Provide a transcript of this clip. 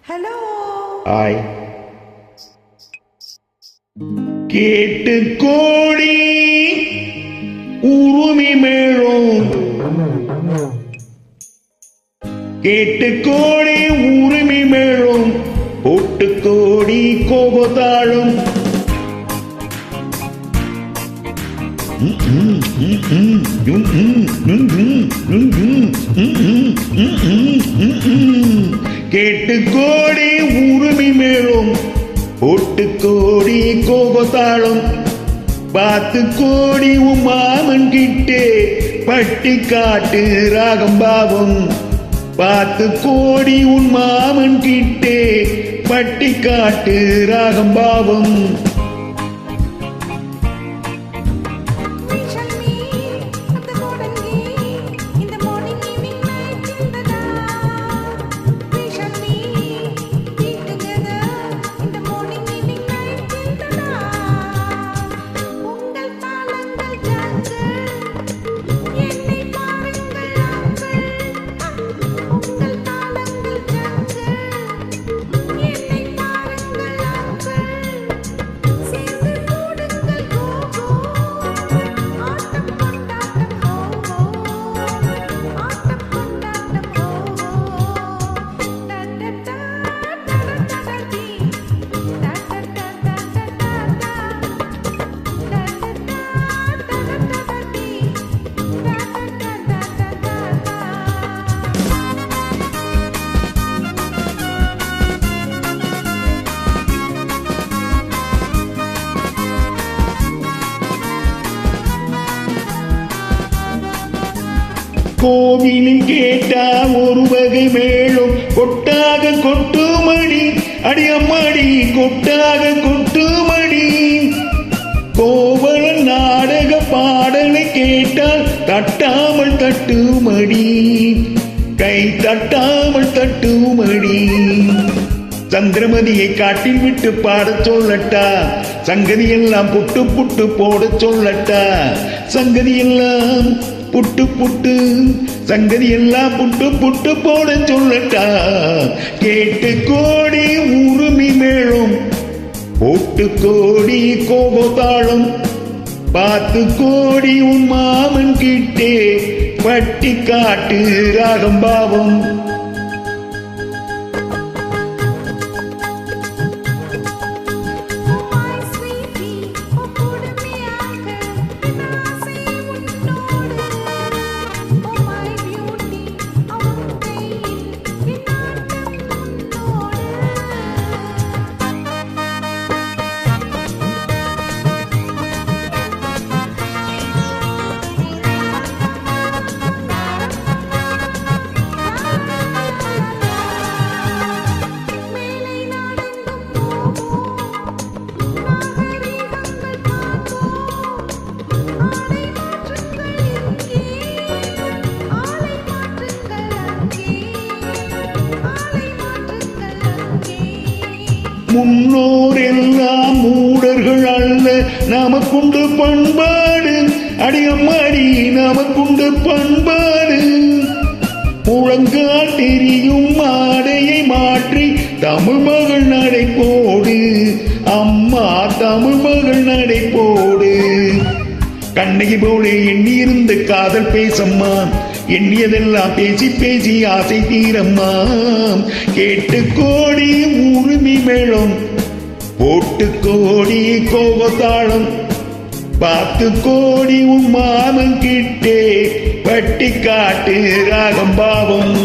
Hello hi. கேட்டு கோடி உருமி மேலும் கேட்டு கோடி உரிமை மேலும் போட்டு கோடி கோபத்தாளும் கேட்டு கோடி உரிமை மேலும் போட்டு கோடி கோபத்தாளும் பார்த்து கோடி உன் மாமன் கிட்டே பட்டி காட்டு ராகம் பாவம் பார்த்து கோடி உன் மாமன் கிட்டே பட்டி காட்டு ராகம் பாவம் கோவிலில் கேட்டா ஒரு வகை மேலும் கொட்டாக கொட்டுமடி அடியம்மாடி கொட்டாக கொட்டுமடி கோவலன் நாடக பாடலை கேட்டால் தட்டாமல் தட்டுமடி கை தட்டாமல் தட்டுமடி சந்திரமதியை காட்டில் விட்டு பாடச் சொல்லட்டா சங்கதி எல்லாம் புட்டு புட்டு போட சொல்லட்டா சங்கதி எல்லாம் புட்டு புட்டு சங்கதி எல்லாம் புட்டு புட்டு போட சொல்லட்டா கேட்டு கோடி உரிமை மேலும் போட்டு கோடி கோபத்தாளும் பார்த்து கோடி உன் மாமன் கிட்டே பட்டி காட்டு ராகம் பாவம் முன்னோர் எல்லாம் மூடர்கள் அல்ல நமக்குண்டு பண்பாடு அடியம்மாடி நமக்குண்டு பண்பாடு முழங்கால் தெரியும் ஆடையை மாற்றி தமிழ் மகள் நடை போடு அம்மா தமிழ் மகள் நடை போடு கண்ணகி போல எண்ணியிருந்த காதல் பேசம்மா எண்ணியதெல்லாம் பேசி பேசி ஆசை தீரம்மா கேட்டு கோடி உரிமை மேலும் போட்டு கோடி கோபத்தாளும் பார்த்து கோடி உன் மாமன் கிட்டே பட்டி காட்டு ராகம் பாவம்